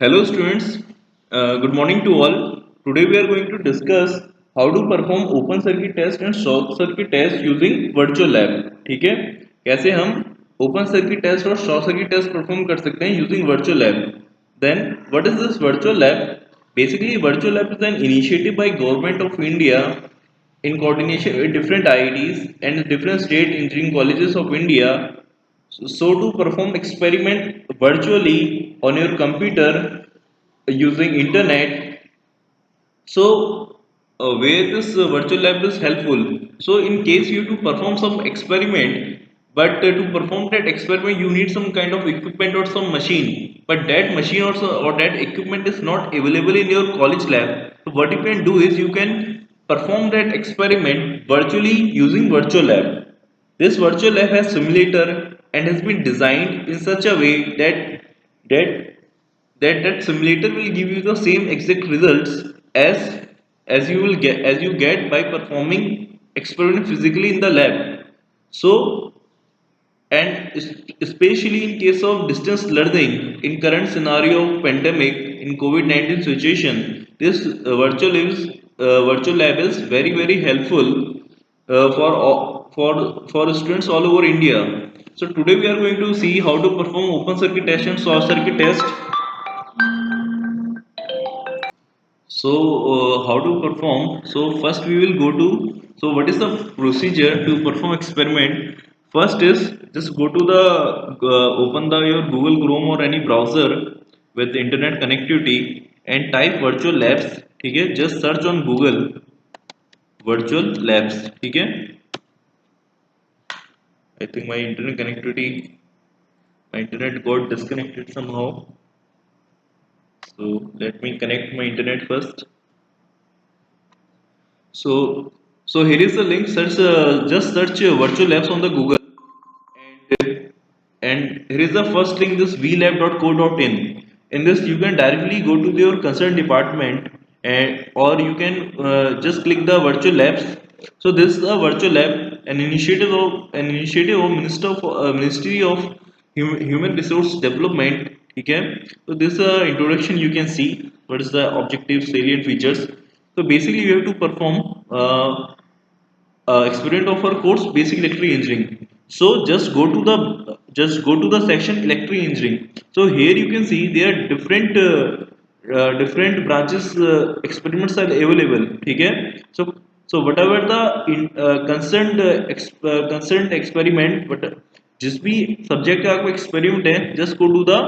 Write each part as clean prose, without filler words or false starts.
Hello students, good morning to all. Today we are going to discuss how to perform open circuit test and short circuit test using virtual lab. ठीक है, कैसे हम open circuit test और short circuit test perform कर सकते हैं using virtual lab. Then what is this virtual lab? Basically virtual lab is an initiative by government of India in coordination with different IITs and different state engineering colleges of India. So to perform experiment virtually on your computer using internet. So where this virtual lab is helpful. So in case you to perform some experiment, but to perform that experiment you need some kind of equipment or some machine. But that machine or that equipment is not available in your college lab. So what you can do is you can perform that experiment virtually using virtual lab. This virtual lab has simulator and has been designed in such a way that that simulator will give you the same exact results as you get by performing experiment physically in the lab. So and especially in case of distance learning in current scenario of pandemic in COVID-19 situation, this virtual lab is very helpful for students all over India. So today we are going to see how to perform open circuit test and short circuit test. So how to perform? So first we will go to, so what is the procedure to perform experiment? First is just go to the open the your Google Chrome or any browser with internet connectivity and type virtual labs. ठीक है, just search on Google virtual labs. ठीक है, I think my internet got disconnected somehow. So let me connect my internet first. So, so here is the link. Just search virtual labs on the Google, and here is the first link. This vlab.co.in. In this, you can directly go to your concerned department, and or you can just click the virtual labs. So this is a virtual lab, an initiative of Ministry of Human Resource Development. Okay. So this introduction you can see what is the objective salient features. So basically, you have to perform experiment of our course basic electrical engineering. So just go to the section electrical engineering. So here you can see there are different branches experiments are available. ठीक है. So whatever the concerned experiment, but जिस भी subject का आपको experiment है, just go to the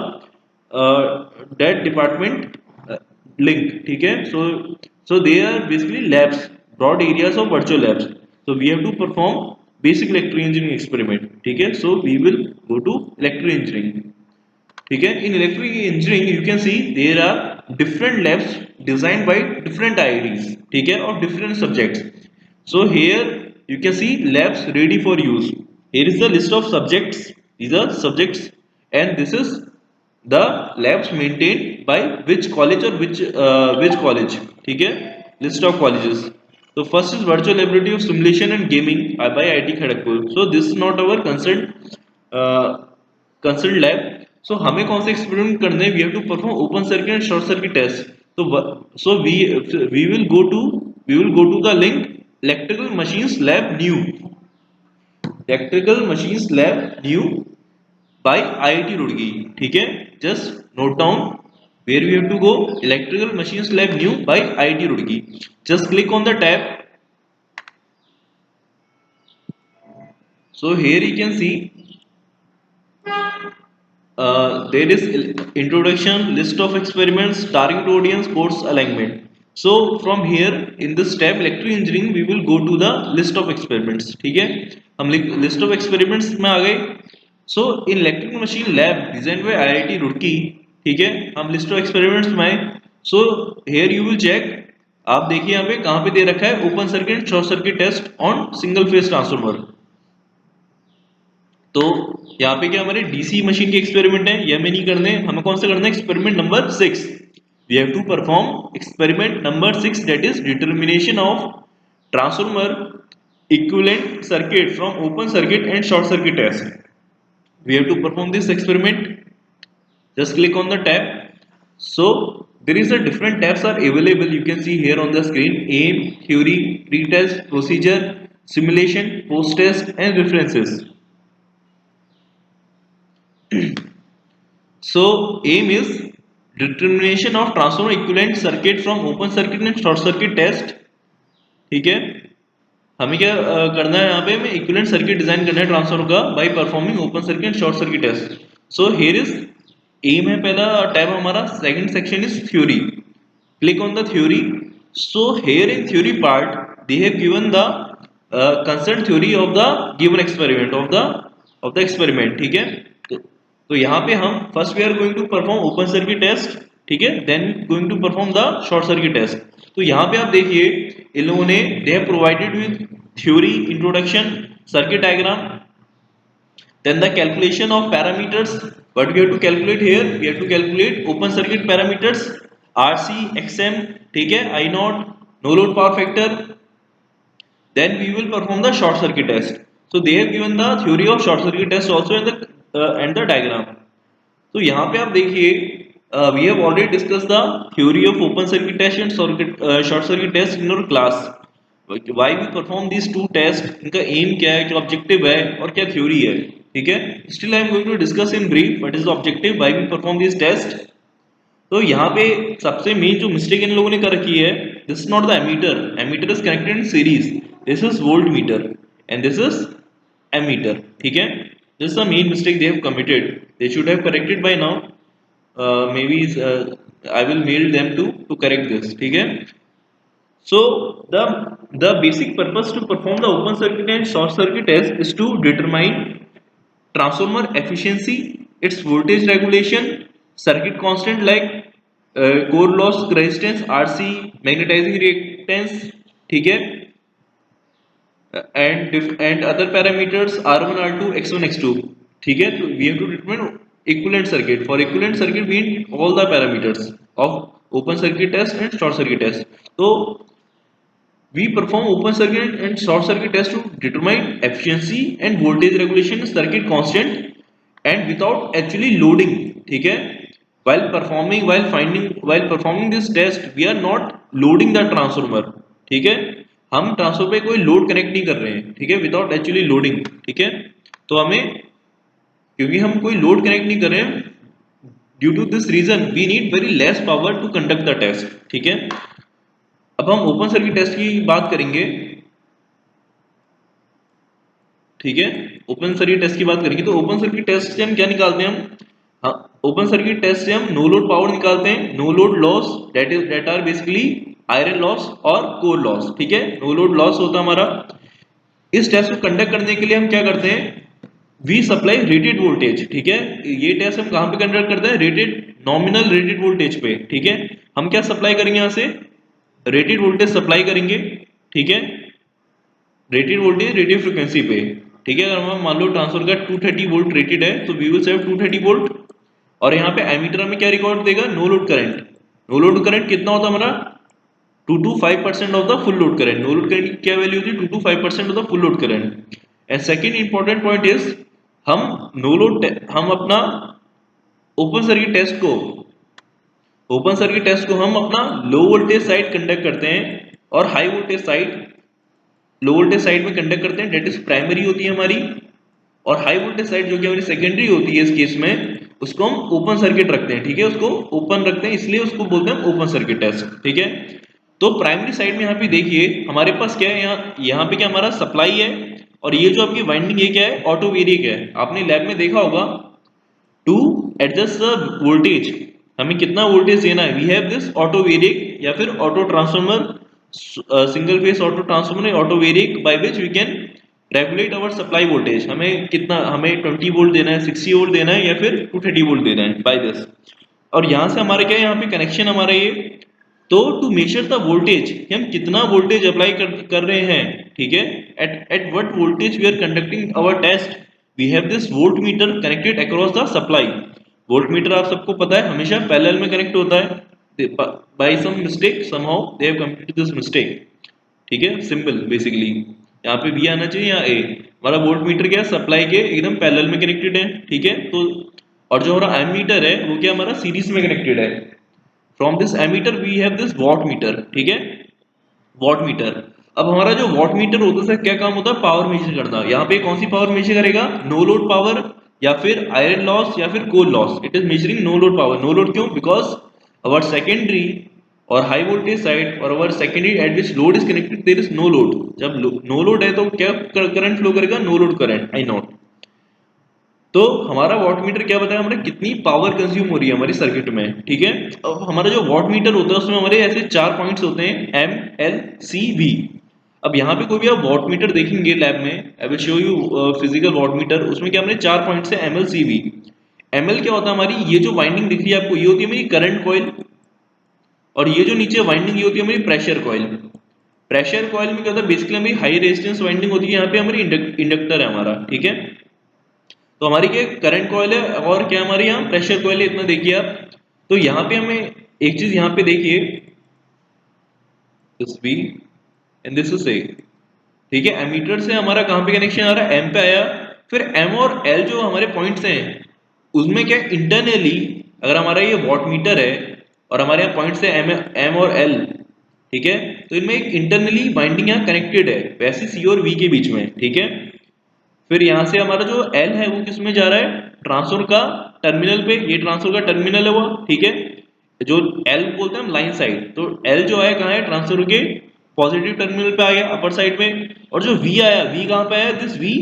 that department link. ठीक है. So they are basically labs, broad areas of virtual labs. So we have to perform basic electrical engineering experiment. ठीक है. So we will go to electrical engineering. ठीक है. In electrical engineering you can see there are different labs designed by different IITs. ठीक है, of different subjects. So here you can see labs ready for use. Here is the list of subjects. These are subjects, and this is the labs maintained by which college or which college. ठीक है, list of colleges. So first is virtual laboratory of simulation and gaming by IIT Kharagpur. So this is not our concerned lab. So हमें कौन से experiment करने हैं? We have to perform open circuit and short circuit test. So we will go to the link electrical machines lab new. Electrical machines lab new by IIT Roorkee. ठीक है, just note down where we have to go. Electrical machines lab new by IIT Roorkee. Just click on the tab. So here you can see there is introduction, list of experiments, target audience, course alignment. So from here in this tab electrical engineering we will go to the list of experiments. ठीक है, हम list of experiments में आ गए. So in electrical machine lab designed by IIT Roorkee. ठीक है, हम list of experiments में आए. So here you will check. आप देखिए यहाँ पे कहाँ पे दे रखा है open circuit short circuit test on single phase transformer. तो यहाँ पे क्या हमारे डीसी मशीन के एक्सपेरिमेंट है, ये हमें नहीं करने. हमें कौन से करना है? Experiment number 6. We have to perform experiment number 6, that is determination of transformer equivalent circuit from open circuit and short circuit test. We have to perform this experiment. Just click on the tab. So there is a different tabs are available, you can see here on the screen: aim, theory, pretest, procedure, simulation, post test and references. So aim is determination of transformer equivalent circuit from open circuit and short circuit test. ठीक है, हमें क्या करना है, यहाँ पे हमें equivalent circuit design करना है ट्रांसफार्मर का by performing open circuit and short circuit test. So here is aim है पहला टैब हमारा. Second section is theory. Click on the theory. So here in theory part they have given the concern theory of the given experiment of the experiment. ठीक है, तो यहाँ पे हम first we are going to perform open circuit test. ठीक है, then going to perform the short circuit test. तो यहाँ पे आप देखिए इन लोगों ने they have provided with theory, introduction, circuit diagram, then the calculation of parameters. What we have to calculate here? We have to calculate open circuit parameters RC, XM, ठीक है, I naught, no load power factor. Then we will perform the short circuit test. So they have given the theory of short circuit test also in the and the diagram. तो यहाँ पे आप देखिए we have already discussed the theory of open circuit test and short circuit test in our class. Why we perform these two tests, इनका aim क्या है, क्या objective है और क्या theory है. ठीक है, still I am going to discuss in brief what is the objective, why we perform these tests. तो यहाँ पे सबसे मेन जो मिस्टेक इन लोगों ने कर रखी है, this is not the ammeter. Ammeter is connected in series. This is volt meter and this is ammeter. ठीक है, this is the main mistake they have committed. They should have corrected by now. Maybe I will mail them to correct this. ठीक है, so the basic purpose to perform the open circuit and short circuit test is to determine transformer efficiency, its voltage regulation, circuit constant like core loss resistance RC, magnetizing reactance. ठीक है, and other parameters R1, R2, X1, X2. ठीक है, तो we have to determine equivalent circuit. For equivalent circuit we need all the parameters of open circuit test and short circuit test. तो we perform open circuit and short circuit test to determine efficiency and voltage regulation, circuit constant, and without actually loading. ठीक है, while performing this test we are not loading the transformer. ठीक है, हम transformer पे कोई load connect नहीं कर रहे हैं. ठीक है, विदाउट एक्चुअली लोडिंग. ठीक है, तो हमें क्योंकि हम कोई लोड कनेक्ट नहीं कर रहे हैं, due to this reason we need very less power to conduct the test. ठीक है, अब हम ओपन सर्किट टेस्ट की बात करेंगे. ठीक है, ओपन सर्किट टेस्ट की बात करेंगे. तो ओपन सर्किट टेस्ट से हम क्या निकालते हैं? हम ओपन सर्किट टेस्ट से हम नो लोड पावर निकालते हैं, no load loss, that are basically iron loss और कोर लॉस. ठीक है, नो लोड लॉस होता है हमारा. इस टेस्ट को कंडक्ट करने के लिए हम क्या करते हैं? We supply rated voltage. ठीक है, ये टेस्ट हम कहां पे कंडक्ट करते हैं? रेटेड, नॉमिनल रेटेड वोल्टेज पे. ठीक है, हम क्या सप्लाई करेंगे? यहां से रेटेड वोल्टेज सप्लाई करेंगे. ठीक है, रेटेड वोल्टेज रेटेड फ्रीक्वेंसी पे. ठीक है, अगर हम मान लो ट्रांसफर का 230 वोल्ट रेटेड है तो वी विल सेव 230 वोल्ट. और यहाँ पे एमीटर में क्या रिकॉर्ड देगा? No load current. No load current कितना होता है हमारा? 2 to 5% of the full load current. No load current की क्या वैल्यू होती है? 2 to 5% of the full load current. And second important point is हम अपना ओपन सर्किट टेस्ट को हम अपना लो वोल्टेज साइड कंडक्ट करते हैं और high voltage side, low voltage side में कंडक्ट करते हैं. डेट इज प्राइमरी होती है हमारी. और हाई वोल्टेज साइड जो कि हमारी सेकेंडरी होती है इस केस में, उसको हम ओपन सर्किट रखते हैं. ठीक है, उसको ओपन रखते हैं, इसलिए उसको बोलते हैं ओपन सर्किट टेस्ट. ठीक है, तो प्राइमरी साइड में यहाँ पे देखिए हमारे पास क्या है? यहाँ पे क्या हमारा सप्लाई है और ये जो आपकी वाइंडिंग ये क्या है? ऑटो वेरिएक है. आपने लैब में देखा होगा टू एडजस्ट द वोल्टेज, हमें कितना वोल्टेज देना है. We have this auto variac या फिर auto transformer, single phase auto transformer auto variac by which we can regulate our supply voltage. हमें कितना, हमें 20 वोल्ट देना है, 60 वोल्ट देना है या फिर 230 वोल्ट देना है बाय दिस. और यहाँ से हमारे क्या है? यहाँ पे कनेक्शन हमारा ये. तो टू मेजर द वोल्टेज, हम कितना वोल्टेज अप्लाई कर रहे हैं. ठीक है, at what voltage we are conducting our test, we have this volt meter connected across the supply. Voltmeter आप सबको पता है हमेशा पैरेलल में कनेक्ट होता है. By some mistake somehow they have committed this mistake. ठीक है, सिंपल बेसिकली यहाँ पे V आना चाहिए, यहाँ A. हमारा वोल्ट मीटर क्या है? सप्लाई के एकदम पैरेलल में कनेक्टेड है. ठीक है, तो और जो हमारा एमीटर है वो क्या हमारा सीरीज में कनेक्टेड है. From this ammeter we have this wattmeter, ठीक है, वॉट मीटर। अब हमारा जो वॉट मीटर होता है क्या काम होता है, पावर मेजर करना। यहाँ पे कौन सी पावर मेजर करेगा, नो लोड पावर या फिर आयरन लॉस या फिर core loss. It is measuring no load power. No load क्यों, बिकॉज अवर सेकेंडरी और हाई वोल्टेज साइड और our secondary at which load is connected there is no load. जब no load है तो क्या current flow करेगा, no load current, I naught. तो हमारा वॉट मीटर क्या बताएगा हमारे कितनी पावर कंज्यूम हो रही है हमारी सर्किट में, ठीक है। अब हमारा जो वॉट मीटर होता है उसमें हमारे ऐसे 4 पॉइंट्स होते हैं, एम, एल, सी, वी। अब यहाँ पे कोई भी आप वॉट मीटर देखेंगे लैब में, I will show you physical wattmeter, उसमें क्या हमारे 4 पॉइंट्स है, M, L, C, V. M L क्या होता है, हमारी ये जो वाइंडिंग दिख रही है आपको, ये होती है मेरी करंट कॉइल, और ये जो नीचे वाइंडिंग ये होती है हमारी प्रेशर कॉइल। प्रेशर कॉइल में क्या होता है, बेसिकली हमारी हाई रेजिस्टेंस वाइंडिंग होती है, यहाँ पे हमारी इंडक्टर है हमारा, ठीक है। तो हमारी क्या करंट कॉइल है और क्या हमारे यहाँ प्रेशर कॉइल है, इतना देखिए आप। तो यहाँ पे हमें एक चीज यहाँ पे देखिए, this B and this is A, ठीक है। एमीटर से हमारा कहाँ पे कनेक्शन आ रहा है, एम पे आया। फिर एम और एल जो हमारे पॉइंट्स हैं उसमें क्या इंटरनली, अगर हमारा ये वॉट मीटर है और हमारे यहाँ पॉइंट्स है एम, एम और एल, ठीक है, तो इनमें एक इंटरनली बाइंडिंग यहाँ कनेक्टेड है, वैसे सी और वी के बीच में, ठीक है। फिर यहाँ से हमारा जो एल है वो किस में जा रहा है, ट्रांसफर का टर्मिनल पे, ये ट्रांसफर का टर्मिनल है वो, ठीक है। जो एल बोलते हैं हम लाइन साइड, तो एल जो आया कहाँ है, ट्रांसफर के पॉजिटिव टर्मिनल पे आ गया अपर साइड में। और जो वी आया, वी कहाँ पे आया, this V,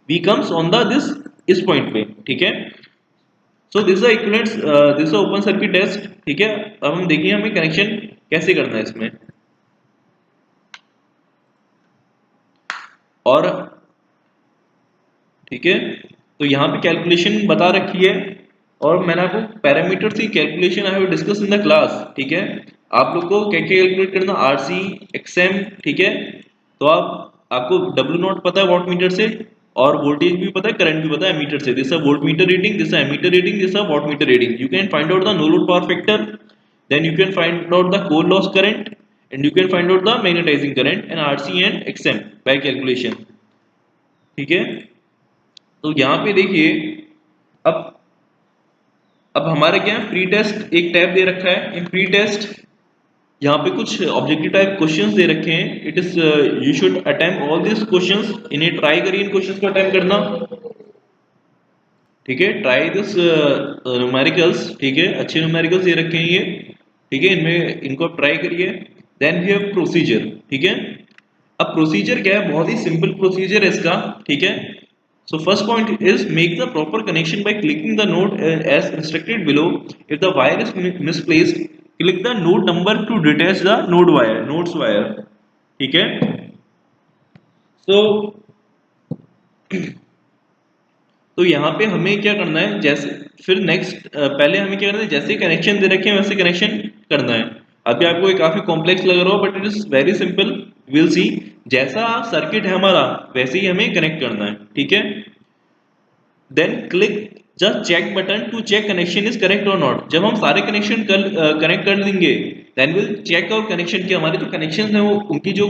V comes on the this, इस पॉइंट पे, ठीक है। So this is equivalent, this is open circuit test, ठीक है। अब हम देखिए हमें कनेक्शन कैसे करना है इसमें। और ठीक है, तो यहाँ पे कैलकुलेशन बता रखी है, और मैंने आपको पैरामीटर्स की calculation I have discuss in the class, ठीक है। आप लोग को क्या क्या कैलकुलेट करना, आरसी, एक्सएम, ठीक है। तो आपको डब्ल्यू नॉट पता है वॉट मीटर से, और वोल्टेज भी पता है, करंट भी पता है मीटर से। This volt meter reading, this ammeter reading, this watt meter reading. You can find out the no load power factor, then you can find out the core loss current, and you can find out the magnetising current and RC and XM by calculation, ठीक है। तो यहाँ पे देखिए, अब अब हमारे क्या है, प्री टेस्ट एक टैब दे रखा है। इन प्री टेस्ट यहाँ पे कुछ ऑब्जेक्टिव टाइप क्वेश्चंस दे रखे हैं। It is you should attempt all this questions, इन्हें ट्राई करिए इन क्वेश्चंस को अटेम्प्ट करना, ठीक है। ट्राई दिस न्यूमेरिकल्स, ठीक है, अच्छे न्यूमेरिकल्स दे रखे हैं ये, ठीक है, इनमें इनको ट्राई करिए। देन वी हैव प्रोसीजर, ठीक है। अब प्रोसीजर क्या है, बहुत ही सिंपल प्रोसीजर है इसका, ठीक है। So first point is make the proper connection by clicking the node as instructed below. If the wire is misplaced, click the node number to detach the node wire, nodes wire, ठीक है। So तो यहाँ पे हमें क्या करना है, जैसे फिर नेक्स्ट पहले हमें क्या करना है, जैसे कनेक्शन दे रखे हैं वैसे कनेक्शन करना है। अभी आपको ये काफी कॉम्प्लेक्स लग रहा हो but it is very simple, will see. जैसा सर्किट है हमारा वैसे ही हमें कनेक्ट करना है, ठीक है। Then click the check button to check connection is correct और नॉट। जब हम सारे कनेक्शन कनेक्ट कर देंगे, then will check out connection के हमारे जो कनेक्शन है वो उनकी जो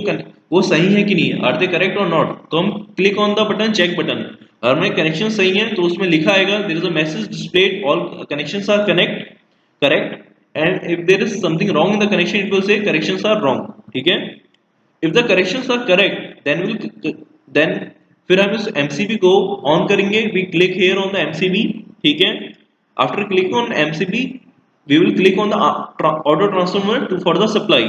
वो सही है कि नहीं, आर दे करेक्ट और नॉट। तो हम click on the button check button, अगर हमारे कनेक्शन सही है तो उसमें लिखा आएगा there is a message displayed all connections are correct, and if there is something wrong in the connection it will say corrections are wrong, ठीक है। If the corrections are correct then फिर हम इस एमसीबी को on करेंगे, we click here on the MCB, ठीक है। After click on MCB we will click on the auto transformer to for the supply.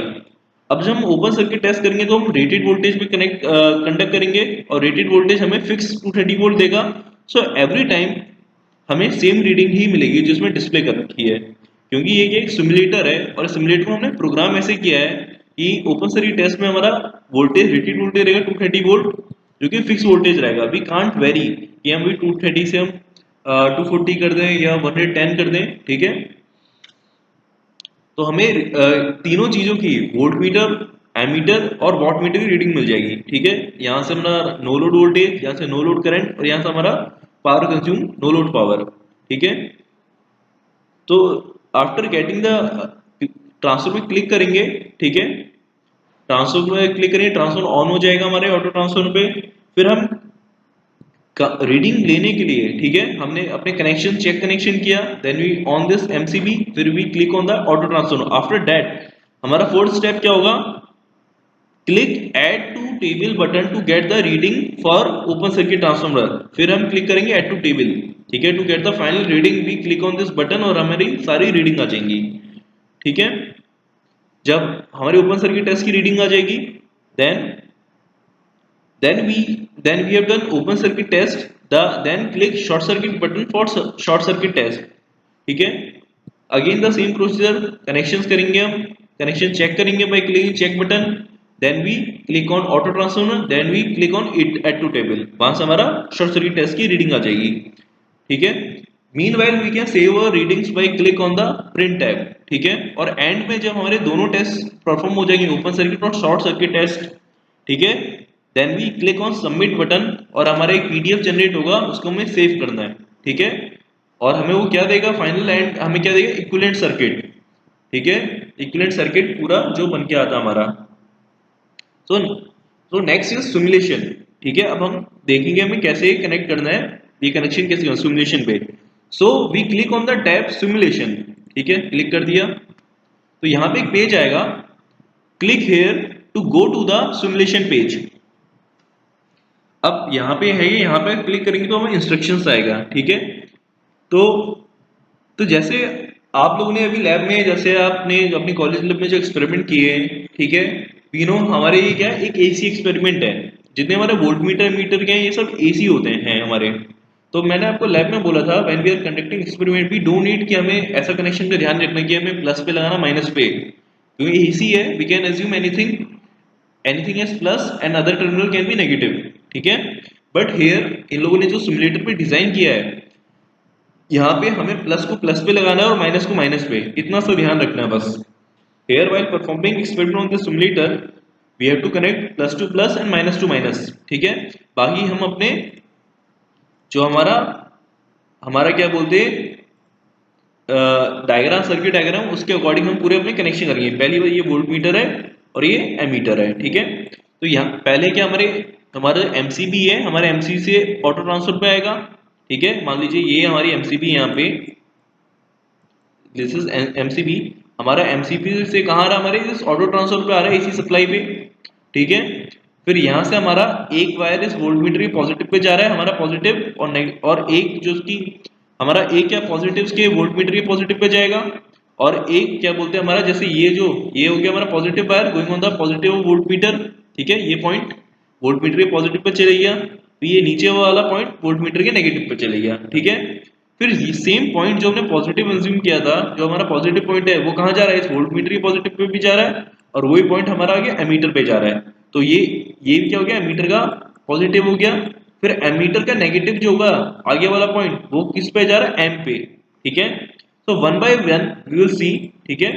अब जब हम ओपन सर्किट टेस्ट करेंगे तो हम रेटेड वोल्टेज में कंडक्ट करेंगे, और रेटेड वोल्टेज हमें फिक्स 230 वोल्ट देगा। सो एवरी टाइम हमें सेम रीडिंग ही मिलेगी जिसमें डिस्प्ले कर रखी है, क्योंकि ये एक सिमुलेटर है, और सिमुलेटर को हमने प्रोग्राम ऐसे किया है कि ओपन सर्किट टेस्ट में हमारा वोल्टेज रेटेड वोल्टेज रहेगा 230 वोल्ट, जो कि फिक्स वोल्टेज रहेगा। वी कांट वेरी कि हम भी 230 से हम 240 कर दें या 110 कर दें, ठीक है। तो हमें तीनों चीजों की वोल्ट मीटर, एमीटर और वॉट मीटर की रीडिंग मिल जाएगी, ठीक है। यहाँ से हमारा नो लोड वोल्टेज, यहाँ से नो लोड करंट, और यहाँ से हमारा power consume, no load power, ठीक है। तो आफ्टर गेटिंग द ट्रांसफर में क्लिक करेंगे, ठीक है। ट्रांसफर में क्लिक करेंगे, ट्रांसफर ऑन हो जाएगा हमारे ऑटो ट्रांसफर पे। फिर हम रीडिंग लेने के लिए, ठीक है, हमने अपने कनेक्शन चेक कनेक्शन किया, then we on this MCB, फिर we click on the auto transformer. After that हमारा फोर्थ स्टेप क्या होगा, click add to table button to get the reading for open circuit transformer. फिर हम click करेंगे add to table, ठीक है, to get the final reading we click on this button और हमारी सारी रीडिंग आ जाएंगी, ठीक है। जब हमारी ओपन सर्किट टेस्ट की रीडिंग आ जाएगी, then then we have done open circuit test, then click short circuit button for short circuit test, ठीक है। Again the same procedure, connections करेंगे हम, कनेक्शन चेक करेंगे by clicking check button, then we click on auto transformer, then we click on it add to table, वहां से हमारा short circuit test की reading आ जाएगी, ठीक है। Meanwhile we can save our readings by click on the print tab, ठीक है। और एंड में जब हमारे दोनों टेस्ट परफॉर्म हो जाएंगे, ओपन सर्किट और शॉर्ट सर्किट टेस्ट, ठीक है, then we click on submit button और हमारा एक पीडीएफ जनरेट होगा, उसको हमें सेव करना है, ठीक है। और हमें वो क्या देगा, फाइनल एंड हमें क्या देगा, इक्विवेलेंट सर्किट, ठीक है, इक्विवेलेंट सर्किट पूरा जो बन के आता हमारा। सो नेक्स्ट इज सिमुलेशन, ठीक है। अब हम देखेंगे हमें कैसे कनेक्ट करना है, ये कनेक्शन कैसे होगा सिमुलेशन पे। So we click on the tab simulation, ठीक है, क्लिक कर दिया तो यहाँ पे एक पेज आएगा, click here to go to the simulation page. अब यहाँ पे है, यहाँ पे क्लिक करेंगे तो हमें इंस्ट्रक्शंस आएगा, ठीक है। तो जैसे आप लोगों ने अभी लैब में, जैसे आपने अपनी कॉलेज लैब में जो एक्सपेरिमेंट किए, ठीक है, वी नो हमारे ये क्या एक एसी एक्सपेरिमेंट है, जितने हमारे वोल्ट मीटर मीटर के हैं ये सब एसी होते हैं हमारे। तो मैंने आपको लैब में बोला था, when we are conducting experiment we don't need कि हमें ऐसा कनेक्शन का ध्यान रखना कि हमें प्लस पे लगाना माइनस पे, क्योंकि एसी है, we can assume anything as plus and other terminal can be negative, ठीक है। बट हियर इन लोगों ने जो सिमुलेटर पे डिजाइन किया है, यहाँ पे हमें प्लस को प्लस पे लगाना है और माइनस को माइनस पे, इतना सा ध्यान रखना है बस। Here while performing experiment on the simulator we have to connect plus two plus and minus two minus, ठीक है। बाकी हम अपने जो हमारा हमारा क्या बोलते हैं डायग्राम, सर्किट डायग्राम, उसके अकॉर्डिंग हम पूरे अपने कनेक्शन करेंगे। पहली बार ये वोल्ट मीटर है और ये एमीटर है, ठीक है। तो यहाँ पहले क्या हमारे एमसीबी है, हमारे एमसीबी से ऑटो ट्रांसफर पे आएगा, ठीक है। मान लीजिए ये हमारी एमसीबी यहाँ पे, दिस इज एमसीबी, हमारा एमसीबी से कहाँ आ रहा है, हमारे इस ऑटो ट्रांसफर पे आ रहा है, एसी सप्लाई पे, ठीक है। फिर यहाँ से हमारा एक वायर इस वोल्ट मीटर के पॉजिटिव पे जा रहा है, हमारा पॉजिटिव और नेगेटिव, और एक जो उसकी हमारा एक क्या पॉजिटिव के वोल्ट मीटर के पॉजिटिव पे जाएगा, और एक क्या बोलते हैं हमारा, जैसे ये हो गया हमारा positive wire going on the positive volt meter, ठीक है। ये पॉइंट वोल्ट मीटर के पॉजिटिव पे चले गया, तो ये नीचे वाला पॉइंट वोल्ट मीटर के नेगेटिव पे चले गया, ठीक है। फिर सेम पॉइंट जो हमने पॉजिटिव एज्यूम किया था, जो हमारा पॉजिटिव पॉइंट है, वो कहाँ जा रहा है, इस वोल्ट मीटर के पॉजिटिव पे भी जा रहा है, और वही पॉइंट हमारा आ गया एमीटर पे जा रहा है। तो ये क्या हो गया, एमीटर का पॉजिटिव हो गया। फिर एमीटर का नेगेटिव जो होगा आगे वाला पॉइंट, वो किस पे जा रहा है, एम पे, ठीक है। तो one by one we will see, ठीक है,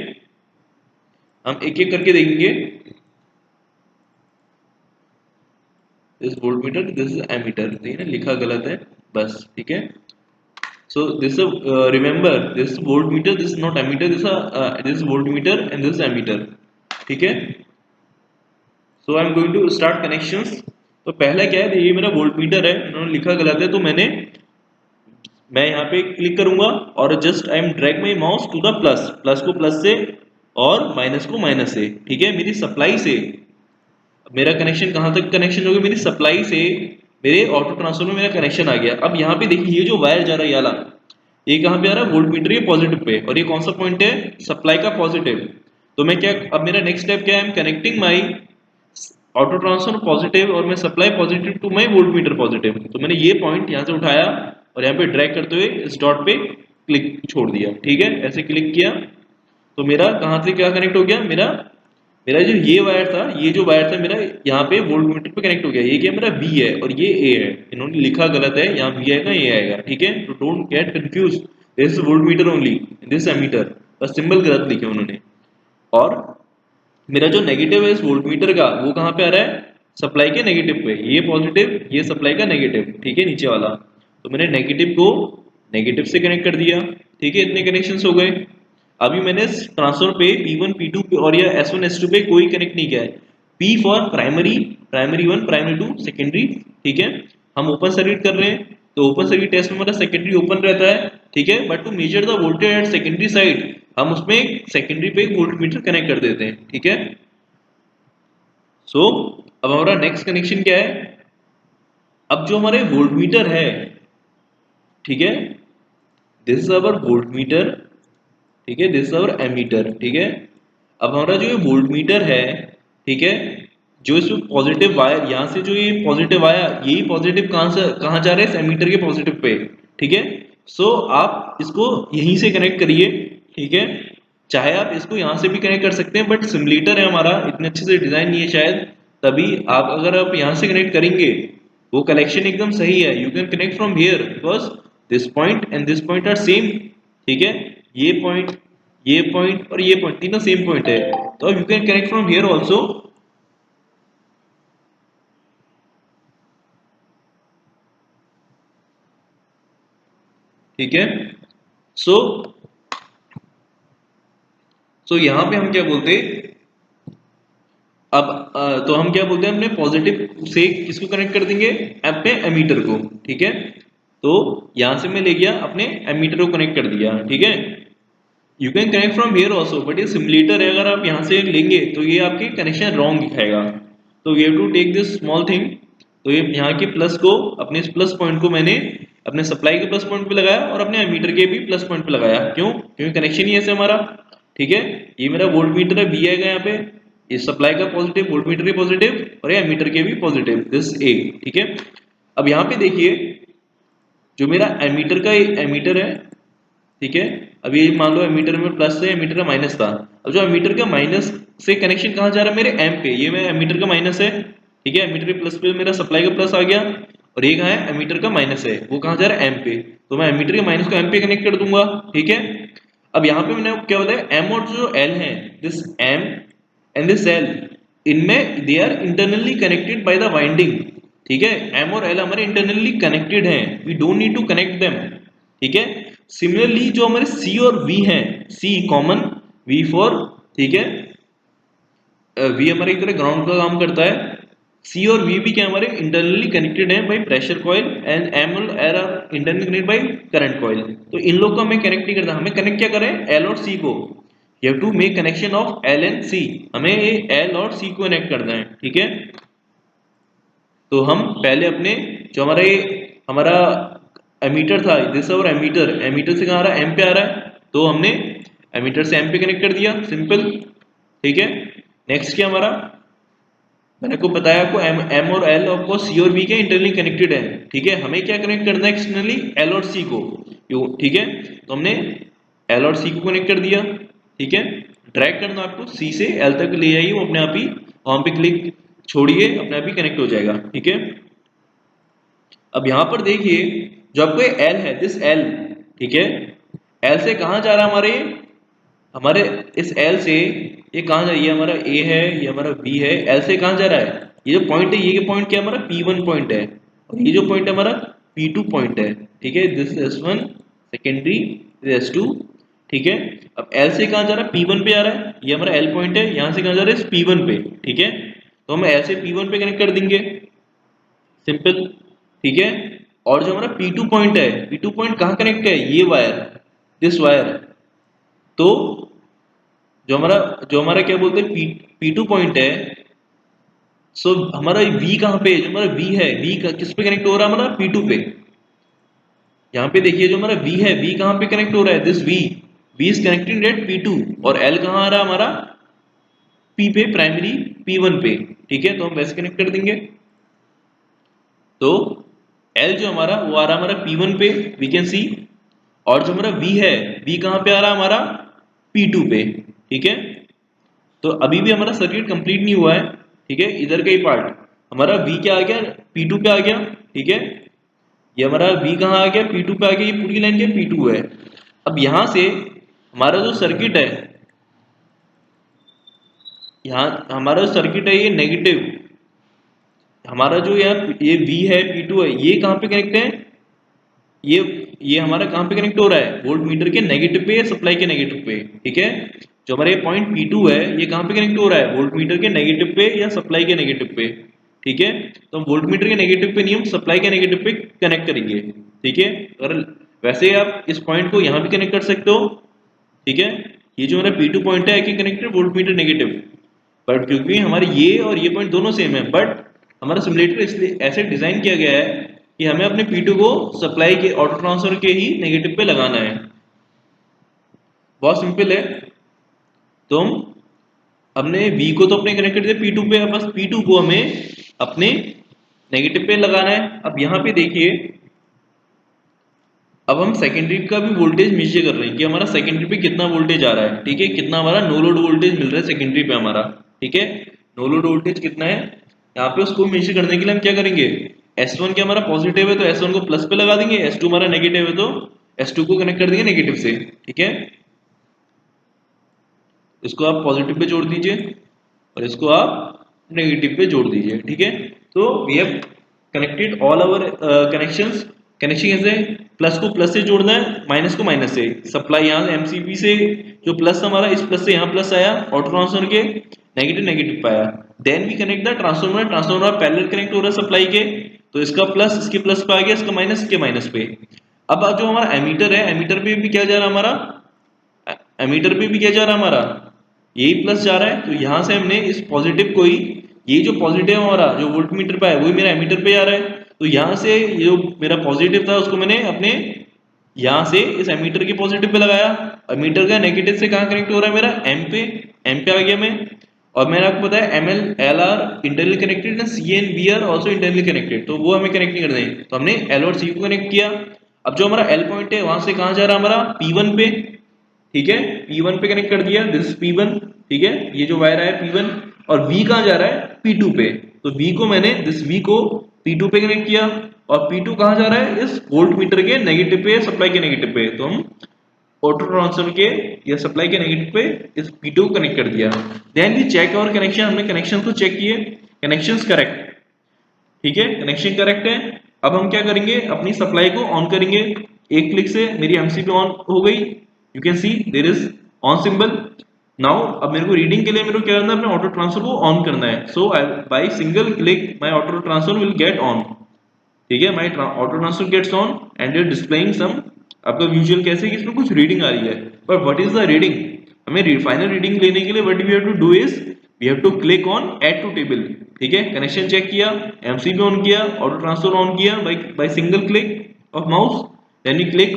हम एक एक करके देखेंगे। This volt meter, this is ammeter, देखिए ना लिखा गलत है बस, ठीक है। So this is remember this voltmeter, this is not ammeter, this is voltmeter and this is ammeter, ठीक है। So I am going to start connections। तो पहला क्या है, ये मेरा वोल्टमीटर है, इन्होंने लिखा गलत है, तो मैं यहाँ पे क्लिक करूंगा और just I am drag my mouse to the plus, plus को प्लस से और माइनस को माइनस से, ठीक है। मेरी सप्लाई से मेरा कनेक्शन कहाँ तक कनेक्शन हो गया, मेरी सप्लाई से मेरे ऑटो ट्रांसफार्मर में मेरा कनेक्शन आ गया। अब यहाँ पे देखिए ये जो वायर जा रहा है, ये कहाँ पे आ रहा है, वोल्ट मीटर के पॉजिटिव पे, और ये कौन सा पॉइंट है, सप्लाई का पॉजिटिव। तो मैं क्या, अब मेरा नेक्स्ट स्टेप क्या है, I am connecting my auto transfer positive और मैं supply positive to my volt meter positive. तो मैंने ये पॉइंट यहाँ से उठाया और यहाँ पे ड्रैग करते हुए इस डॉट पे क्लिक छोड़ दिया, ठीक है, ऐसे क्लिक किया तो मेरा कहाँ से क्या कनेक्ट हो गया, मेरा मेरा जो ये वायर था, ये जो वायर था मेरा यहाँ पे वोल्ट मीटर पे कनेक्ट हो गया। ये क्या मेरा बी है और ये ए है, इन्होंने लिखा गलत है, यहाँ बी आएगा ये आएगा, ठीक है। तो don't get confuse, this is volt meter only, this ammeter, बस सिंबल गलत लिखे उन्होंने। और मेरा जो नेगेटिव है इस वोल्ट मीटर का, वो कहाँ पे आ रहा है, सप्लाई के नेगेटिव पे, ये पॉजिटिव ये सप्लाई का नेगेटिव, ठीक है, नीचे वाला। तो मैंने नेगेटिव को नेगेटिव से कनेक्ट कर दिया, ठीक है, इतने कनेक्शंस हो गए। अभी मैंने ट्रांसफर पे P1 P2 पे और या S1 S2 पे कोई कनेक्ट नहीं किया है। P for primary, primary 1 primary 2 secondary, ठीक है। हम ओपन सर्किट कर रहे हैं तो ओपन सर्किट टेस्ट में हमारा सेकेंडरी ओपन रहता है, ठीक है, but to measure the voltage at secondary side हम उसमें सेकेंडरी पे एक वोल्ट मीटर कनेक्ट कर देते हैं, ठीक है। सो अब हमारा नेक्स्ट कनेक्शन क्या है, अब जो हमारे वोल्ट मीटर है, ठीक है, this is our volt meter, ठीक है, दिस इज अवर एमीटर, ठीक है। अब हमारा जो ये वोल्ट मीटर है, ठीक है, जो इसमें पॉजिटिव वायर यहाँ से जो ये पॉजिटिव आया, यही पॉजिटिव कहाँ जा रहा है, इस एमीटर के पॉजिटिव पे, ठीक है। सो आप इसको यहीं से कनेक्ट करिए, ठीक है, चाहे आप इसको यहाँ से भी कनेक्ट कर सकते हैं, बट सिमुलेटर है हमारा, इतने अच्छे से डिजाइन नहीं है शायद, तभी आप अगर आप यहाँ से कनेक्ट करेंगे वो कनेक्शन एकदम सही है, you can connect from here because this point and this point are same, ठीक है, ये पॉइंट, ये पॉइंट और ये पॉइंट तीनों सेम पॉइंट है, तो you can connect from here also, ठीक है। सो सो यहाँ पे हम क्या बोलते हैं, अब तो हम क्या बोलते हैं, अपने पॉजिटिव से किसको कनेक्ट कर देंगे, अपने एमीटर को, ठीक है। तो यहां से मैं ले गया अपने एमीटर को कनेक्ट कर दिया, ठीक है। You can connect from here also, but ये सिमुलेटर है, अगर आप यहाँ से लेंगे तो ये आपके कनेक्शन रॉन्ग दिखाएगा, तो we have to take this small thing. तो ये यहाँ के प्लस को, अपने इस प्लस पॉइंट को मैंने अपने सप्लाई के प्लस पॉइंट पे लगाया और अपने एमीटर के भी प्लस पॉइंट पे लगाया, क्यों, क्योंकि कनेक्शन ही ऐसे हमारा, ठीक है। ये मेरा वोल्ट मीटर है, वी आएगा यहाँ पे, इस सप्लाई का पॉजिटिव, वोल्ट मीटर के पॉजिटिव और ये एमीटर के भी पॉजिटिव, दिस ए, ठीक है। अब यहाँ पे देखिए जो मेरा एमीटर का एमीटर है, ठीक है, अब ये मान लो एमीटर में प्लस है, एमीटर का माइनस था, अब जो एमीटर का माइनस से कनेक्शन कहाँ जा रहा है, मेरे एम पे, ये मेरा एमीटर का माइनस है, ठीक है, एमीटर के प्लस पे मेरा सप्लाई का प्लस आ गया, और ये कहाँ है, एमीटर का माइनस है, वो कहाँ जा रहा है, एम पे, तो मैं एमीटर के माइनस को एम पे कनेक्ट कर दूंगा, ठीक है। अब यहाँ पे मैंने क्या बताया, एम और जो एल है, this M and this L, इनमें they are internally connected by the winding, ठीक है, एम और एल हमारे इंटरनली कनेक्टेड हैं, we don't need to connect them, ठीक है। सिमिलरली जो हमारे सी और वी हैं, सी कॉमन, वी फॉर, ठीक है, वी हमारे एक तरह ग्राउंड का काम करता है, सी और वी भी क्या हमारे इंटरनली कनेक्टेड हैं by pressure coil, and M और L are internally connected by current coil, तो इन लोग को हमें कनेक्ट नहीं करना, हमें कनेक्ट क्या करें, एल और सी को, you have to make connection of L and C, हमें ये एल और सी को कनेक्ट करना है, ठीक है। तो हम पहले अपने जो हमारा ये हमारा एमीटर था, दिस और एमीटर, एमीटर से कहाँ आ रहा है, एम पे आ रहा है, तो हमने एमीटर से एम पे कनेक्ट कर दिया, सिंपल, ठीक है। नेक्स्ट क्या हमारा, मैंने को बताया आपको एम एम और एल आपको सी और बी के इंटरनली कनेक्टेड है, ठीक है, हमें क्या कनेक्ट करना है एक्सटर्नली, एल और सी को, ठीक है, तो हमने एल और सी को कनेक्ट कर दिया, ठीक है। ड्रैग करना आपको सी से एल तक ले जाइए, वो अपने आप ही वहां पे क्लिक छोड़िए, अपने आप ही कनेक्ट हो जाएगा, ठीक है। अब यहां पर देखिए जो आपको एल है, दिस एल, ठीक है, एल से कहां जा रहा है हमारे, हमारे इस एल से ये कहां जा रही है, हमारा ए है, ये हमारा बी है, एल से कहां जा रहा है, ये जो पॉइंट है, ये पॉइंट क्या है, हमारा P1 पॉइंट है, और ये जो पॉइंट है हमारा P2 पॉइंट है, ठीक है, दिस S1 सेकेंडरी, S2, ठीक है। अब एल से कहां जा रहा है, P1 पे आ रहा है, ये हमारा एल पॉइंट है, यहां से कहां जा रहा है, इस P1 पे, ठीक है, तो हम एल से P1 पे कनेक्ट कर देंगे, सिंपल, ठीक है। और जो हमारा P2 पॉइंट है, P2 पॉइंट कहाँ कनेक्ट है, ये वायर, दिस वायर, तो जो हमारा क्या बोलते हैं P2 पॉइंट है, सो हमारा V कहाँ पे है, जो हमारा V है, V किस पे कनेक्ट हो रहा है, हमारा P2 पे, यहाँ पे देखिए जो हमारा V है, V कहाँ पे कनेक्ट हो रहा है, this V is connected eight P2, और L कहाँ आ रहा है हमारा, P पे, प्राइमरी P1 पे, ठीक है, तो हम वैसे कनेक्ट कर देंगे, तो L जो हमारा वो आ रहा है हमारा P1 पे, वी कैन सी, और जो हमारा V है, V कहाँ पे आ रहा है हमारा P2 पे, ठीक है। तो अभी भी हमारा सर्किट कंप्लीट नहीं हुआ है, ठीक है, इधर का ही पार्ट हमारा V क्या आ गया, P2 पे आ गया, ठीक है, ये हमारा V कहाँ आ गया, P2 पे आ गया, ये पूरी लाइन क्या P2 है। अब यहाँ से हमारा जो सर्किट है, यहाँ हमारा जो सर्किट है, ये नेगेटिव, हमारा जो यहाँ ये V है, P2 है, ये कहाँ पे कनेक्ट है, ये ये हमारा कहाँ पे कनेक्ट हो रहा है, वोल्ट मीटर के नेगेटिव पे या सप्लाई के नेगेटिव पे, ठीक है। जो हमारा ये पॉइंट P2 है, ये कहाँ पे कनेक्ट हो रहा है, वोल्ट मीटर के नेगेटिव पे या सप्लाई के नेगेटिव पे, ठीक है। तो हम वोल्टमीटर के नेगेटिव पे नहीं, हम सप्लाई के नेगेटिव पे कनेक्ट करेंगे, ठीक है। और वैसे आप इस पॉइंट को यहाँ भी कनेक्ट कर सकते हो, ठीक है। ये जो मेरा P2 पॉइंट है कि कनेक्टेड वोल्टमीटर नेगेटिव, बट क्योंकि हमारे ये और ये पॉइंट दोनों सेम है, बट हमारा सिमुलेटर इसलिए ऐसे डिजाइन किया गया है कि हमें अपने P2 को सप्लाई के ऑटो ट्रांसफर के ही नेगेटिव पे लगाना है। बहुत सिंपल है। तो हम हमने V को तो अपने कनेक्ट कर दिया P2 पे, अब बस P2 को हमें अपने नेगेटिव पे लगाना है। अब यहाँ पे देखिए, अब हम सेकेंडरी का भी वोल्टेज मेजर कर रहे हैं कि हमारा सेकेंडरी पे कितना वोल्टेज आ रहा है, ठीक है। कितना हमारा नो लोड वोल्टेज मिल रहा है सेकेंडरी पे हमारा, ठीक है। नो लोड वोल्टेज कितना है यहाँ पे, उसको मेजर करने के लिए हम क्या करेंगे, S1 क्या हमारा पॉजिटिव है तो S1 को प्लस पे लगा देंगे, S2 हमारा नेगेटिव है तो S2 को कनेक्ट कर देंगे नेगेटिव से, ठीक है। इसको आप पॉजिटिव पे जोड़ दीजिए और इसको आप नेगेटिव पे जोड़ दीजिए, ठीक है। तो we have connected all our connections. Connection कैसे, प्लस को प्लस से जोड़ना है, माइनस को माइनस से। सप्लाई यहाँ एमसीबी से जो प्लस हमारा, इस प्लस से यहाँ प्लस आया, ऑटो ट्रांसफर के नेगेटिव नेगेटिव पाया। Then we connect the transformer, transformer parallel connect हो रहा है सप्लाई के, तो इसका प्लस इसके प्लस पे आ गया, इसका माइनस इसके माइनस पे। अब जो हमारा एमीटर है, एमीटर पे भी क्या जा रहा है हमारा, एमीटर पे भी क्या जा रहा है हमारा, यही प्लस जा रहा है। तो यहां से हमने इस पॉजिटिव को ही, ये जो पॉजिटिव है हमारा जो वोल्टमीटर पे है वही मेरा एमीटर पे आ रहा है, तो यहां से ये जो मेरा पॉजिटिव था उसको मैंने अपने यहां से इस एमीटर के पॉजिटिव पे लगाया। एमीटर का नेगेटिव से कहां कनेक्ट हो रहा है मेरा, एम पे आ गया मैं। और मैंने आपको बताया M L L are internal connected, C and B are also internally connected, तो वो हमें कनेक्ट नहीं करना है, तो हमने एल और सी को कनेक्ट किया। अब जो हमारा एल पॉइंट है वहां से कहां जा रहा है हमारा, P1 पे, ठीक है। P1 पे कनेक्ट कर दिया, दिस P1, ठीक है। ये जो वायर है P1, और V कहां जा रहा है, P2 पे। तो V को मैंने, दिस V को P2 पे कनेक्ट किया, और P2 कहां जा रहा है, इस वोल्ट मीटर के नेगेटिव पे, सप्लाई के नेगेटिव पे। तो हम ऑटो ट्रांसफर के या सप्लाई के नेगेटिव पे इस P2 को कनेक्ट कर दिया। देन वी चेक और कनेक्शन, हमने कनेक्शन को चेक किए, कनेक्शंस करेक्ट, ठीक है, कनेक्शन करेक्ट है। अब हम क्या करेंगे, अपनी सप्लाई को ऑन करेंगे। एक क्लिक से मेरी एमसीबी ऑन हो गई, you can see there is on symbol. Now अब मेरे को रीडिंग के लिए मेरे को क्या करना है, अपने ऑटो ट्रांसफर को ऑन करना है। So I by single click my auto transfer will get on, ठीक है। My auto transfer gets on and it displaying some, आपका विजुअल कैसे कि इसमें कुछ रीडिंग आ रही है, but what is the reading, हमें फाइनल रीडिंग लेने के लिए what we have to do is we have to click on add to table, ठीक है। कनेक्शन चेक किया, एमसीबी ऑन किया, ऑटो ट्रांसफर ऑन किया by single click of mouse, then we click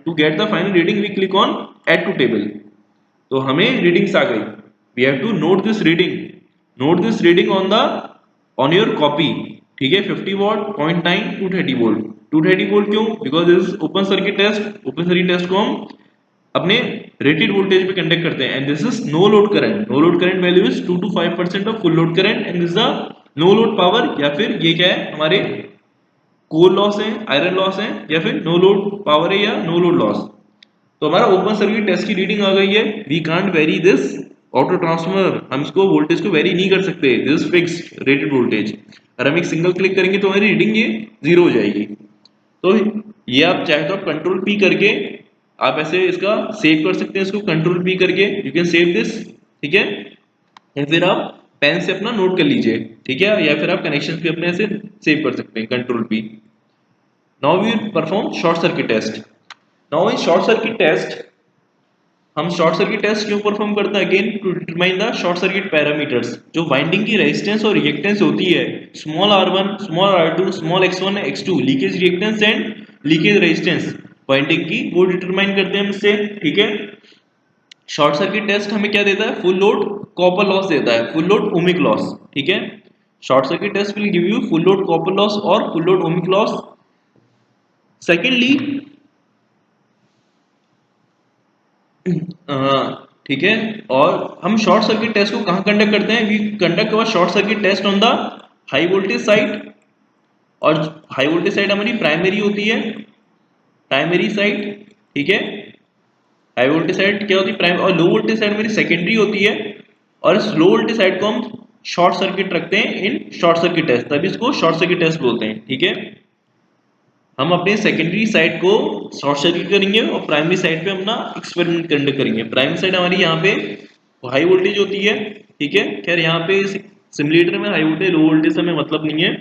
to get the final reading, we click on add to table. तो हमें readings आ गई, we have to note this reading, note this reading on the, on your copy, ठीक है। 50 watt, 0.9, 230 volt. 230 volt क्यों, because this open circuit test, open circuit test को हम अपने रेटेड वोल्टेज पे कंडक्ट करते हैं, and this is no load current. No load current value is 2 to 5% of full load current, and this is the no load power, या फिर ये क्या है हमारे कोर लॉस है, आयरन लॉस है, या फिर नो लोड पावर है, या नो लोड लॉस। तो हमारा ओपन सर्किट टेस्ट की रीडिंग आ गई है। We can't vary this auto transformer, हम इसको वोल्टेज को वेरी नहीं कर सकते, this is fixed rated voltage. अगर हम एक सिंगल क्लिक करेंगे तो हमारी रीडिंग ये जीरो हो जाएगी। तो ये आप चाहे तो आप कंट्रोल पी करके आप ऐसे इसका सेव कर सकते हैं, इसको कंट्रोल पी करके यू कैन सेव दिस, ठीक है। या फिर आप पेन से अपना नोट कर लीजिए, ठीक है, या फिर आप कनेक्शन भी अपने से सेव कर सकते हैं, control P. Now we perform short circuit test. Now in short circuit test, हम शॉर्ट सर्किट टेस्ट क्यों परफॉर्म करते हैं, again to determine the short circuit parameters. जो वाइंडिंग की रेजिस्टेंस और रिएक्टेंस होती है, small r1, small r2, small x1, x2, leakage reactance and leakage resistance winding की, वो डिटरमाइन करते हैं हम इससे, ठीक है। शॉर्ट सर्किट टेस्ट हमें क्या देता है, फुल लोड कॉपर लॉस देता है, फुल लोड ओमिक लॉस, ठीक है। Short circuit test will give you full load copper loss और full load ohmic loss. Secondly, ठीक है, और हम शॉर्ट सर्किट टेस्ट को कहां कंडक्ट करते हैं, we conduct our short circuit test on the high voltage side, और हाई वोल्टेज साइड हमारी प्राइमरी होती है, प्राइमरी साइड, ठीक है। हाई वोल्टेज साइड क्या होती है, प्राइमरी, और लो वोल्टेज साइड मेरी सेकेंडरी होती है। और इस लो वोल्टेज साइड को हम शॉर्ट सर्किट रखते हैं इन शॉर्ट सर्किट टेस्ट, तभी इसको शॉर्ट सर्किट टेस्ट बोलते हैं, ठीक है। हम अपने सेकेंडरी साइड को शॉर्ट सर्किट करेंगे और प्राइमरी साइड पे अपना एक्सपेरिमेंट कंडक्ट करेंगे। प्राइमरी साइड हमारी यहाँ पे हाई वोल्टेज होती है, ठीक है। खैर यहाँ पे सिमुलेटर में हाई वोल्टेज लो वोल्टेज से हमें मतलब नहीं है।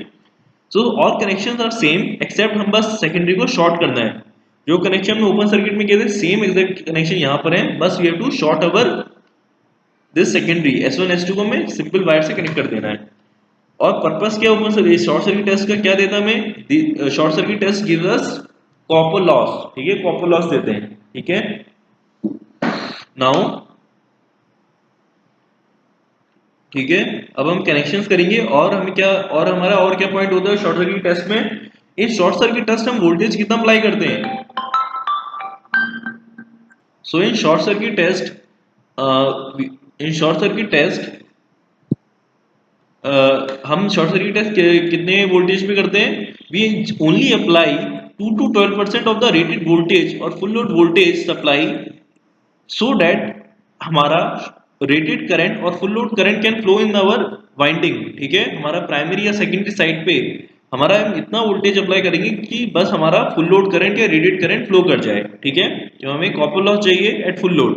So all connections are same except हम बस सेकेंडरी को शॉर्ट करना है। जो कनेक्शन में ओपन सर्किट में किए थे सेम एग्जैक्ट कनेक्शन यहाँ पर है, बस we have to short our this secondary S1 S2 को हमें सिंपल वायर से कनेक्ट कर देना है। और पर्पस क्या open circuit short circuit test का क्या देता है हमें? Short circuit test gives us copper loss, ठीक है, कॉपर लॉस देते हैं, ठीक है। नाउ ठीक है, अब हम कनेक्शंस करेंगे और हमें क्या और हमारा और क्या पॉइंट होता है शॉर्ट सर्किट टेस्ट में? इन शॉर्ट सर्किट टेस्ट हम वोल्टेज कितना अप्लाई करते हैं? So in short circuit test in short circuit test हम शॉर्ट सर्किट टेस्ट कितने वोल्टेज पे करते हैं? We only apply 2 to 12% of the rated voltage और full load voltage supply so that हमारा रेटेड करंट और full load current can flow in our winding, ठीक है। हमारा प्राइमरी या सेकेंडरी साइड पे हमारा इतना वोल्टेज अप्लाई करेंगे कि बस हमारा फुल लोड करंट या रेटेड करंट फ्लो कर जाए, ठीक है। जो हमें कॉपर लॉस चाहिए एट फुल लोड,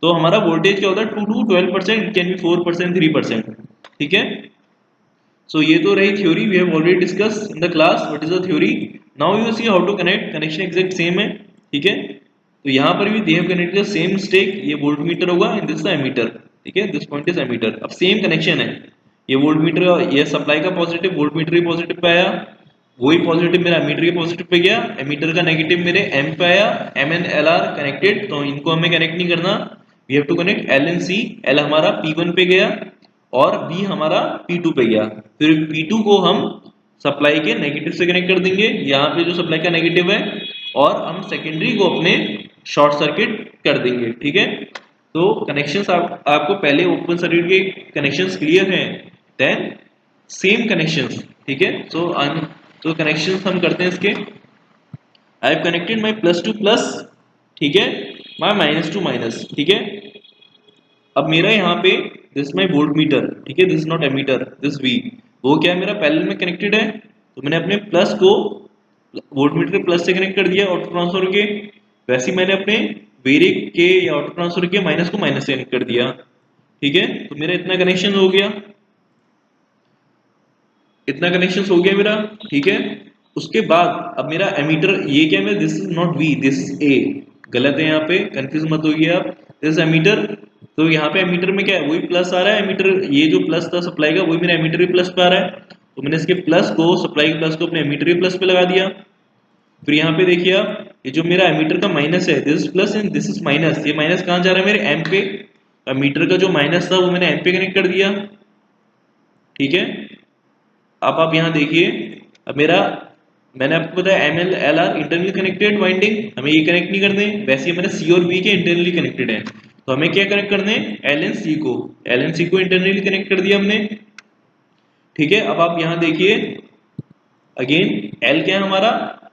तो हमारा वोल्टेज क्या होता है 2 to 12%, कैन बी 4%, 3%, ठीक है। So ये तो रही theory, we have already discuss in the class what is the theory. Now you see how to connect, connection exact same है, ठीक है। तो यहाँ पर भी they have connected same stake, ये वोल्ट मीटर होगा एंड दिस द एमीटर, ठीक है, दिस पॉइंट इज एमीटर। अब सेम कनेक्शन है, ये वोल्ट मीटर ये सप्लाई का पॉजिटिव वोल्ट मीटर ही पॉजिटिव पे आया, वही पॉजिटिव मेरा एमीटर के पॉजिटिव पे गया, एमीटर का नेगेटिव मेरे एम पे आया, M and L are connected, तो इनको हमें कनेक्ट नहीं करना, we have to connect L and C. L हमारा P1 पे गया और बी हमारा P2 पे गया, फिर P2 को हम सप्लाई के नेगेटिव से कनेक्ट कर देंगे, यहाँ पे जो सप्लाई का नेगेटिव है, और हम सेकेंडरी को अपने शॉर्ट सर्किट कर देंगे, ठीक है। तो कनेक्शंस आपको पहले ओपन सर्किट के कनेक्शंस क्लियर हैं, देन सेम कनेक्शंस, ठीक है। तो कनेक्शंस हम करते हैं इसके। I have connected my plus two plus, ठीक है, माई माइनस टू माइनस, ठीक है। अब मेरा यहाँ पे दिस माई वोल्ट मीटर, ठीक है, this not ammeter, this V, वो क्या है मेरा पैरेलल में कनेक्टेड है, तो मैंने अपने प्लस को वोल्ट मीटर के प्लस से कनेक्ट कर दिया ऑटो ट्रांसफर के, वैसे ही मैंने अपने वेरिएक के या ऑटो ट्रांसफर के माइनस को माइनस से कनेक्ट कर दिया, ठीक है। तो मेरा इतना कनेक्शन हो गया, इतना कनेक्शन हो गया मेरा, ठीक है। उसके बाद अब मेरा एमीटर ये क्या है, this is not V this is A, गलत है यहाँ पे, कंफ्यूज मत होइए आप, दिस एमीटर। तो यहाँ पे एमीटर में क्या है, वही प्लस आ रहा है, एमीटर ये जो प्लस था सप्लाई का वही मेरा एमीटर भी प्लस पे आ रहा है, तो मैंने इसके प्लस को सप्लाई के प्लस को अपने एमीटर भी प्लस पे लगा दिया। फिर यहाँ पे देखिए आप, ये जो मेरा एमीटर का माइनस है this is plus and this is minus, ये माइनस कहाँ जा रहा है मेरे एम पे, एमीटर का जो माइनस था वो मैंने एम पे कनेक्ट कर दिया, ठीक है। अब आप यहाँ देखिए, अब मेरा मैंने आपको बताया M L L are internally connected winding, हमें ये कनेक्ट नहीं करने, वैसे हमारे सी और बी के इंटरनली कनेक्टेड है, तो हमें क्या कनेक्ट करने, एल एन सी को, एल एन सी को इंटरनली कनेक्ट कर दिया हमने, ठीक है। अब आप यहाँ देखिए अगेन, एल क्या है हमारा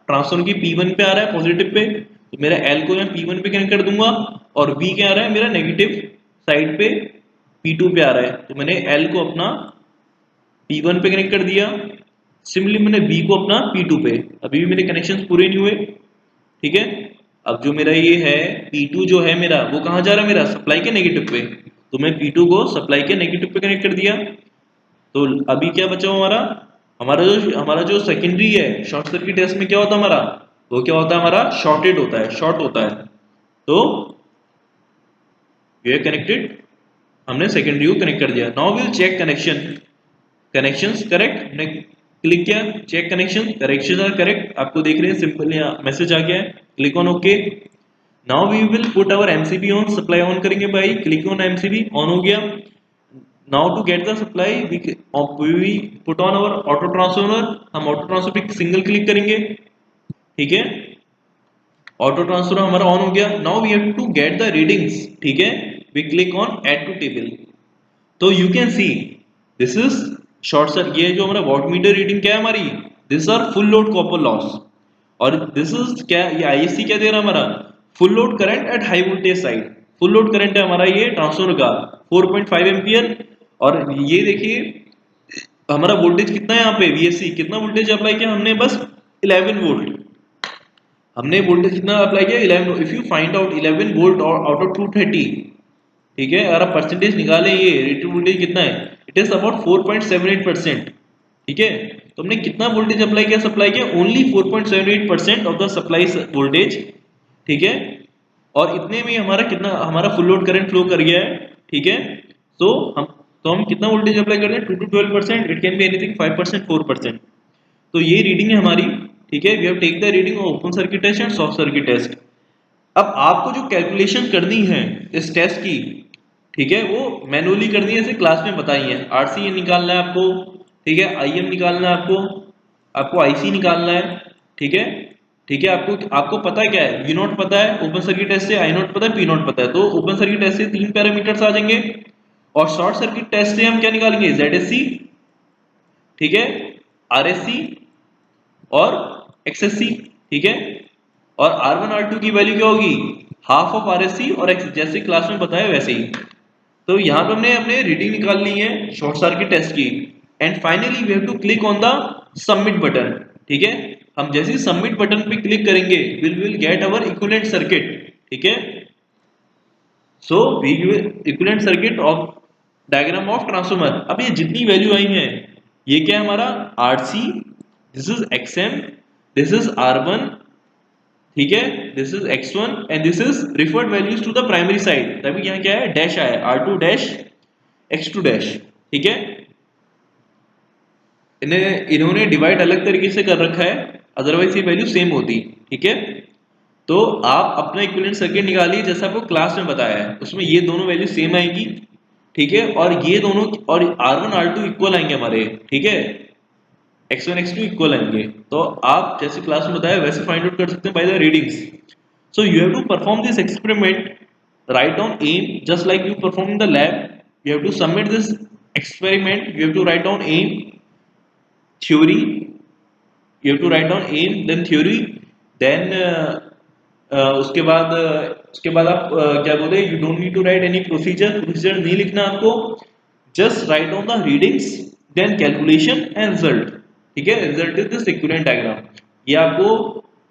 ट्रांसफॉर्मर की P1 पे आ रहा है पॉजिटिव पे, तो मेरा एल को यहाँ P1 पे कनेक्ट कर दूंगा, और बी क्या आ रहा है मेरा नेगेटिव साइड पे P2 पे आ रहा है, तो मैंने एल को अपना P1 पे कनेक्ट कर दिया, सिमिलरली मैंने B को अपना P2 पे, अभी भी मेरे कनेक्शंस पूरे नहीं हुए, ठीक है। अब जो मेरा ये है P2 जो है मेरा वो कहाँ जा रहा है मेरा सप्लाई के नेगेटिव पे, तो मैं P2 को सप्लाई के नेगेटिव पे कनेक्ट कर दिया, तो अभी क्या बचा हमारा, हमारा जो सेकेंडरी है शॉर्ट सर्किट टेस्ट में क्या होता है हमारा, वो क्या होता है हमारा शॉर्टेड होता है, शॉर्ट होता है, तो ये कनेक्टेड, हमने सेकेंडरी को कनेक्ट कर दिया। Now will check connection, connections correct, हमने क्लिक किया check connection, correction are correct, आपको देख रहे हैं सिंपल यहाँ मैसेज आ गया है, click on okay. Now we will put our MCB on, supply on करेंगे भाई, क्लिक ऑन एमसीबी, ऑन हो गया। Now to get the supply we put on our auto transformer, हम ऑटो ट्रांसफॉर्मर पे सिंगल क्लिक करेंगे, ठीक है, auto transformer हमारा ऑन हो गया। Now we have to get the readings, ठीक है, we click on add to table, तो you can see this is short circuit, ये जो हमारा वॉट मीटर रीडिंग क्या है हमारी, this are full load copper loss, और दिस इज क्या, ये आईएससी क्या दे रहा है हमारा, full load current at high voltage side, full load current है हमारा ये ट्रांसफॉर्मर का 4.5 एम्पियर, और ये देखिए हमारा वोल्टेज कितना है यहाँ पे वीएससी, कितना वोल्टेज अप्लाई किया हमने, बस 11 वोल्ट, हमने वोल्टेज कितना अप्लाई किया 11, if you find out 11 volt out of 230, ठीक है, अगर आप परसेंटेज निकालें ये रेटेड वोल्टेज कितना है, इट इज अबाउट 4.78%। ठीक है, तो हमने कितना वोल्टेज अप्लाई किया, सप्लाई किया only 4.78% of the supply voltage. ठीक है, और इतने में हमारा कितना, हमारा फुल लोड करंट फ्लो कर गया है। ठीक है, तो हम कितना वोल्टेज अप्लाई कर रहे हैं, 2 to 12%, it can be anything 5%, 4%। तो ये रीडिंग है हमारी। ठीक है, we have take the reading of open circuit test and short circuit test. अब आपको जो कैलकुलेशन करनी है इस टेस्ट की, ठीक है, वो मैनुअली करनी है, जैसे क्लास में बताई है। आरसी निकालना है आपको, ठीक है, आईएम निकालना है आपको आईसी निकालना है। ठीक है, ठीक है, आपको पता है क्या है, वी नॉट पता है ओपन सर्किट टेस्ट से, आई नॉट पता है, पी नॉट पता है। तो ओपन सर्किट टेस्ट से 3 पैरामीटर्स आ जाएंगे, और शॉर्ट सर्किट टेस्ट से हम क्या निकालेंगे, जेडएससी, ठीक है, आरएससी और एक्सएससी। ठीक है, और R1 R2 की वैल्यू क्या होगी, हाफ ऑफ आरएससी और एक्स, जैसे क्लास में बताया वैसे ही। तो यहाँ पे हमने अपने रीडिंग निकाल ली है शॉर्ट सर्किट टेस्ट की, and finally we have to click on the submit button. ठीक है, हम जैसे ही सबमिट बटन पे क्लिक करेंगे will get our equivalent circuit. ठीक है, so we equivalent circuit of diagram of transformer. अब ये जितनी वैल्यू आई है, ये क्या है हमारा RC, this is XM, this is R1, ठीक है, this is x1 and this is referred values to the primary side, तभी यहाँ क्या है, डैश आया, R2 डैश x2 डैश। ठीक है, इन्होंने डिवाइड अलग तरीके से कर रखा है, अदरवाइज ये वैल्यू सेम होती। ठीक है, तो आप अपना इक्विवेलेंट सर्किट निकालिए जैसा आपको क्लास में बताया है, उसमें ये दोनों वैल्यू सेम आएगी। ठीक है, और ये दोनों, और R1 R2 इक्वल आएंगे हमारे। ठीक है, x1 x2 इक्वल आएंगे। तो आप जैसे क्लास में बताया वैसे फाइंड आउट कर सकते हैं by the readings. So you have to perform this experiment, write down aim just like you perform in the lab. You have to submit this experiment. You have to write down aim, theory. You have to write down aim, then theory, then उसके बाद आप क्या बोले, you don't need to write any procedure. Procedure नहीं लिखना आपको, just write down the readings, then calculation and result. ठीक है, result is this equivalent diagram. ये आपको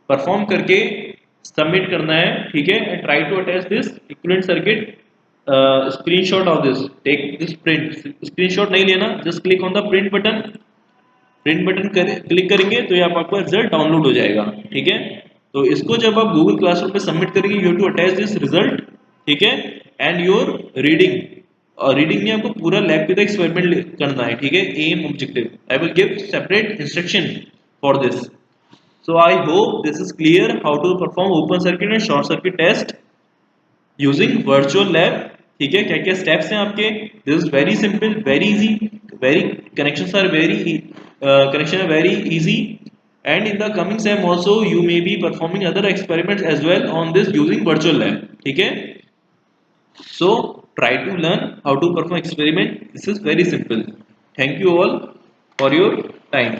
परफॉर्म करके सबमिट करना है। ठीक है, and try to attach this equivalent circuit, screenshot of this, take this print. Screenshot नहीं लेना, just click on the print button, click करेंगे तो ये आपका रिजल्ट डाउनलोड हो जाएगा। ठीक है, तो इसको जब आप गूगल क्लासरूम पे सबमिट करेंगे, you have to attach this result. ठीक है, एंड योर रीडिंग, और रीडिंग में आपको पूरा लैब के एक्सपेरिमेंट करना है। ठीक है, aim objective, I will give separate instruction for this. So I hope this is clear how to perform open circuit and short circuit test using virtual lab। ठीक है, क्या क्या स्टेप्स हैं आपके, this is very simple, very easy, very connections are very connection are very easy, and in the coming sem also you may be performing other experiments as well on this using virtual lab। ठीक है, so try to learn how to perform experiment, this is very simple। Thank you all for your time।